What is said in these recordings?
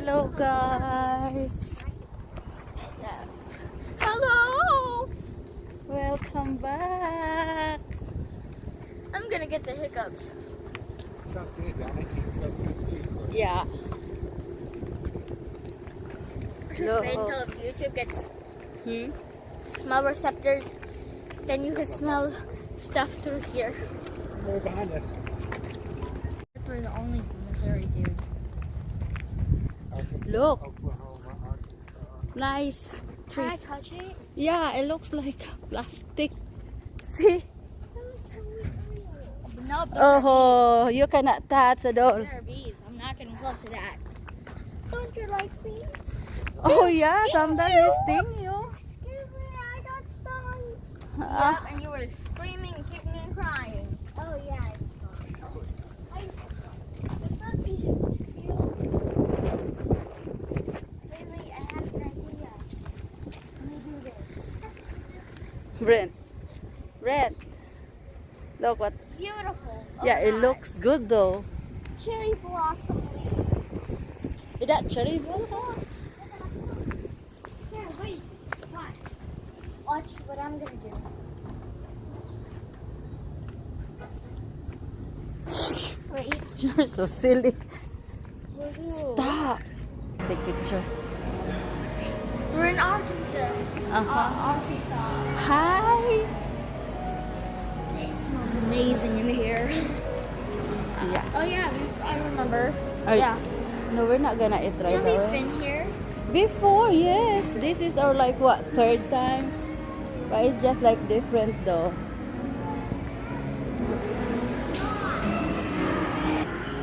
Hello guys. Hello. Welcome back. I'm gonna get the hiccups. Sounds good, Danny. It's like food. Yeah. Just wait until YouTube gets smell receptors. Then you can smell stuff through here. They're behind us. We're the only Missouri dude. Look. Oklahoma, Arkansas. Nice Can I trees. touch it? Yeah, it looks like plastic. See? No, Oh, you cannot touch at all. there are bees. I'm not getting close to that. Don't you like bees? Oh yeah, sometimes they sting you. Excuse me, I got stung. Ah. Yep, and you were screaming, kicking, and crying. Oh yeah. Lately, I have an idea. Let me do this. Brent. Look what. Beautiful. Yeah, it Oh, looks good though. cherry blossom leaf. Is that cherry blossom? Here, wait. Watch what I'm gonna do. Wait. You're so silly. Woohoo. Stop. Take picture. We're in Arkansas. Arkansas. Hi. It smells amazing in here. Yeah. Oh yeah, I remember. Yeah. No, we're not gonna eat right Yeah, we've away. been here. Before, yes. This is our like what, third times? But it's just like different though.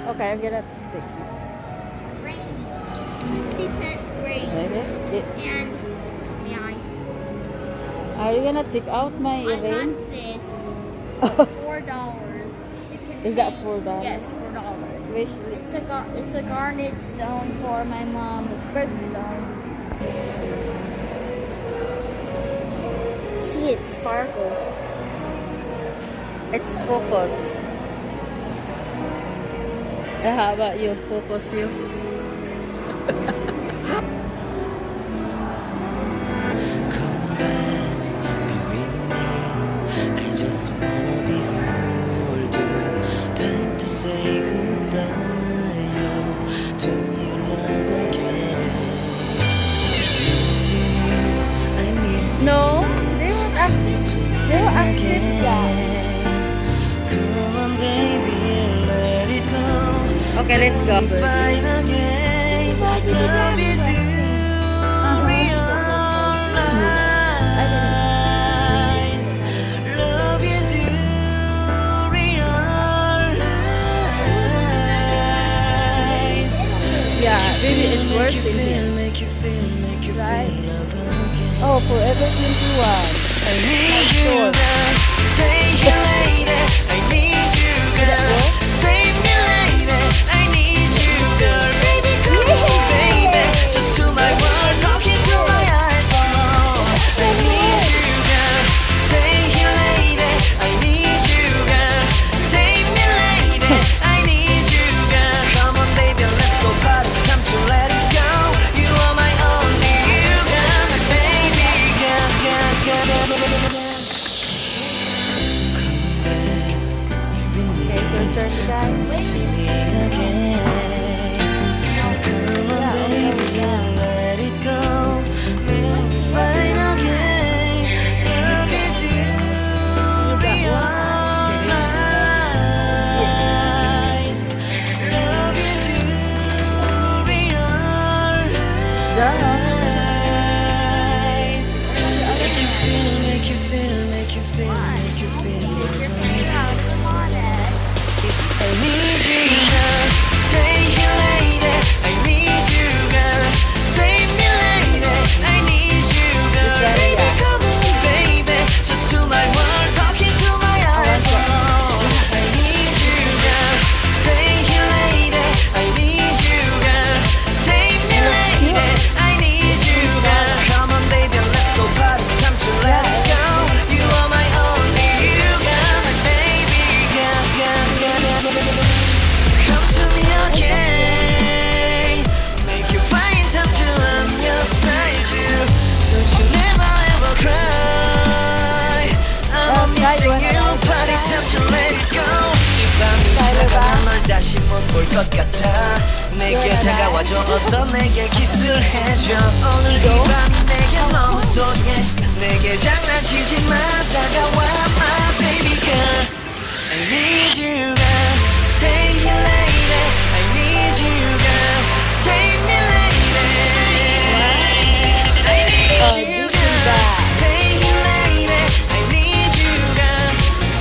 Okay, I'm gonna take it. Rain. 50-cent rain. And yeah, Are you gonna take out my I ring? got this for $4. Is that $4? Yes, $4. Wish It's a garnet stone for my mom's birthstone. See it sparkle. It's focus. How about you? Focus you. No, they won't accept. They won't accept that. Okay, let's go. Yeah, maybe it works in here. Right? Oh, Forever 21. 것 같아 내게 다가와줘 어서 내게 키스를 해줘 오늘 이 밤이 내게 너무 소중해 내게 장난치지 마 다가와 my baby girl I need you girl stay here lady I need you girl save me lady I need you girl stay here lady I need you girl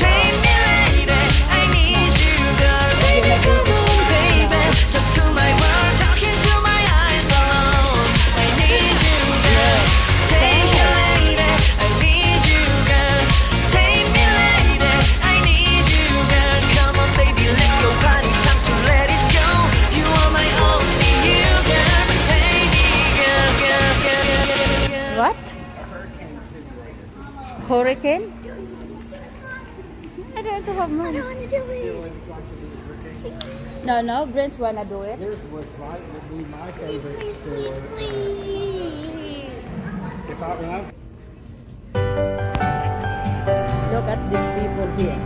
save me lady I need you girl baby come on baby just to my world talking to my eyes alone I need you girl stay here lady I need you girl save me lady I need you girl come on baby let's go party time to let it go you are my only you girl baby girl girl girl girl What? Hurricane? I don't have money. want to do it. No, Brent's wanna do it. Here's what's right would be my Please, favorite please, store. please, please. If I, when I was Look at these people here.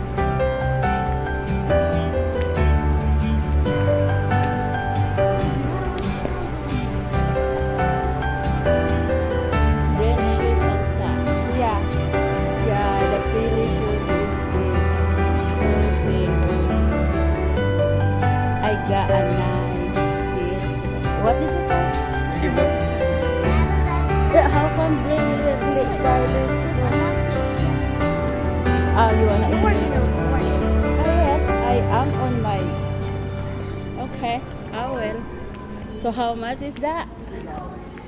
Brent shoes and socks. Yeah. Yeah, the Philly shoes is in. See. I got a nice fit. What did you say? Yeah, how come Brent didn't let Skylar to go? Oh, you wanna I am on my. Okay, I will. So how much is that?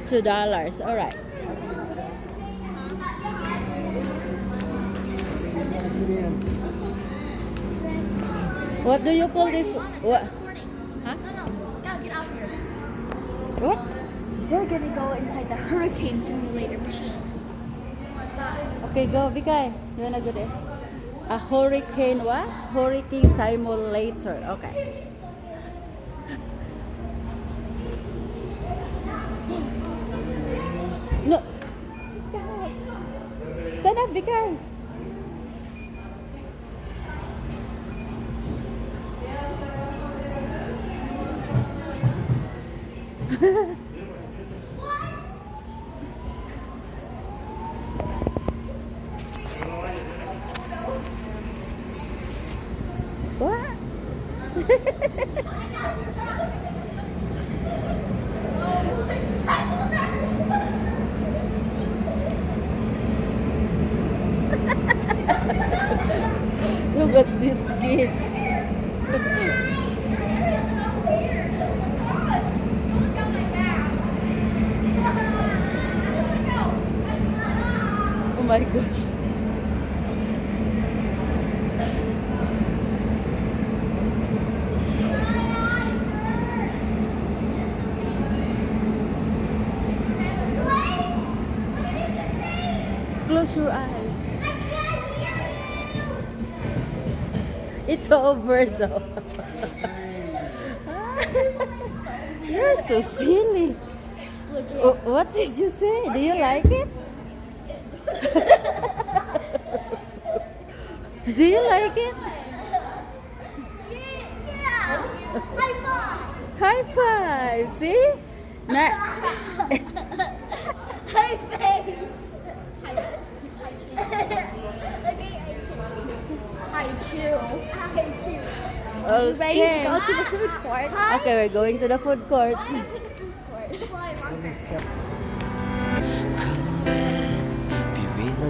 $2. All right. What do you call this? What? Huh? No, Scout, get out here. What? We're gonna go inside the hurricane simulator machine. Okay, go, Bikay. You wanna go there? A hurricane what? Hurricane simulator. Okay. No. Stand up, Bikay. What? Look at these kids. Oh my gosh. Close your eyes. It's over though. You're so silly. What did you say? Do you like it? Do you like it? Yeah. High five. High five. See? High face. Hi chew. Hi chew. Okay. Ready to go to the food court? Okay, we're going to the food court.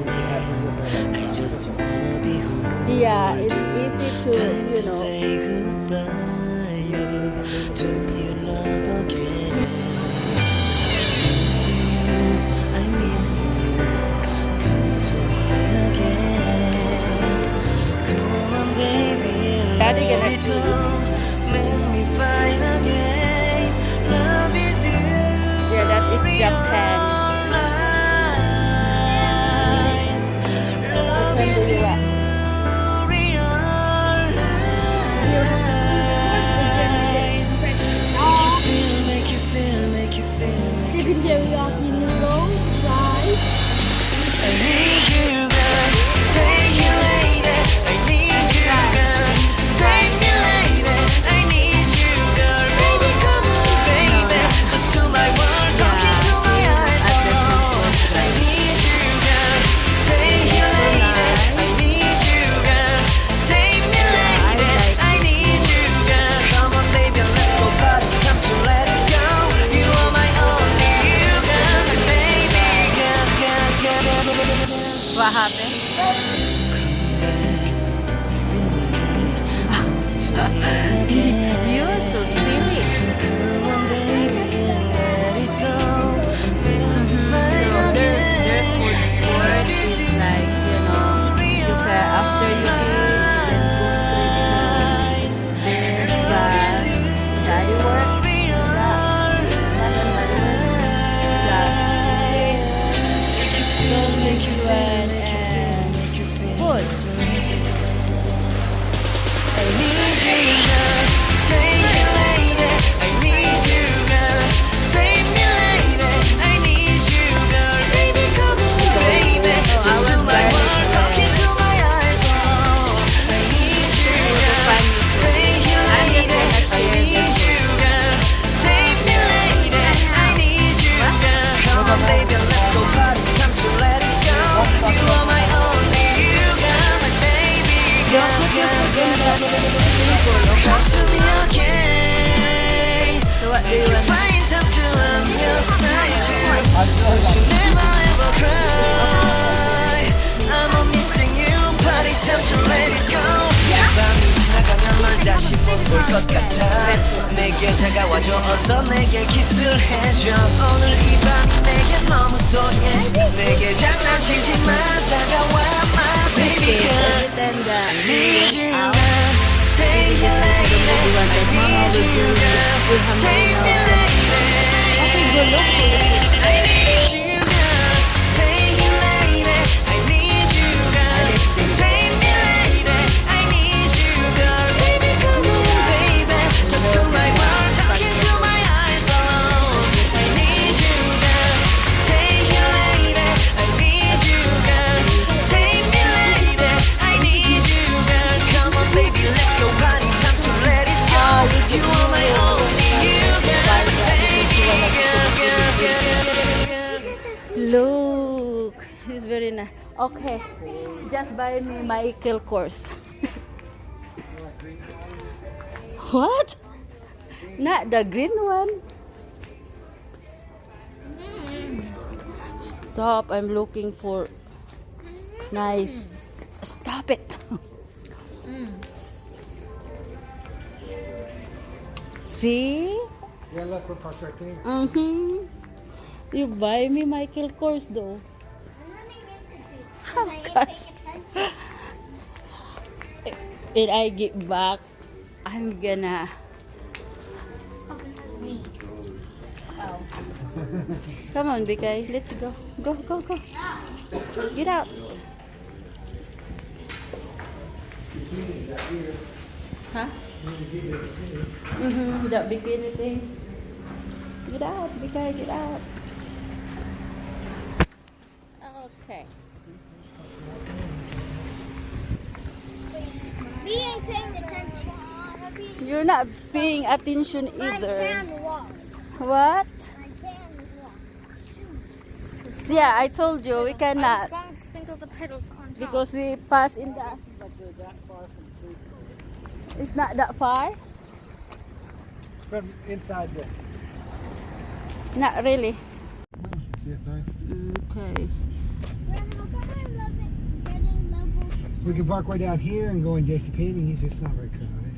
I just wanna be who Yeah, it's easy to, time you to know. say goodbye to your love again. Missing you, I'm missing you. Come to me again. Come on, baby, Daddy let gonna it do go. Make me find again. Love is you. Yeah, that is Japan. Love Which one is do you you. want? Chicken teriyaki noodles, rice. never ever cry. I'm a missing you. Party time to let it go. 밤이 지나가면 널 다시 못 볼 것 같아. 내게 다가와줘. 어서 내게 키스를 해줘. 오늘 이 밤이 내게 너무 소중해. 내게 장난치지 마. 다가와 my baby girl. Every time that I we need went you out, girl. Stay here lady. I need you girl. Save me lady. okay, go look. I need you girl. Stay here lady. I need you girl. Save me lady. I need you girl. Baby come on baby. Just to my world. Talking to my eyes alone. I need you girl. Stay here lady. I need you girl. Save me lady. I need you girl. Come on baby let's go party time to let it go. You are my only you girl. Baby girl, girl, girl, girl. Look, it's very nice. Okay, just buy me Michael Kors. What? Not the green one. Stop, I'm looking for nice. Stop it. See? Yeah, look, we're parked right there. Mm-hmm. You buy me Michael Kors though. Oh, gosh. When I get back, I'm gonna. Come on, Bikay. Let's go. Go, go, go. Get out. Huh? Mm-hmm. That bikini thing. Get out, Bikay. Get out. Okay. We ain't paying attention. You're not paying attention I either. can walk. What? I can walk. Yeah, I told you we I cannot was going to sprinkle the petals on top. because we pass in the. Like we're that far from food court. It's not that far. From inside the. Not really. See that sign? Okay. Grandma, how come I'm getting level? We can park way down here and go in JC Painting. It's not very crowded.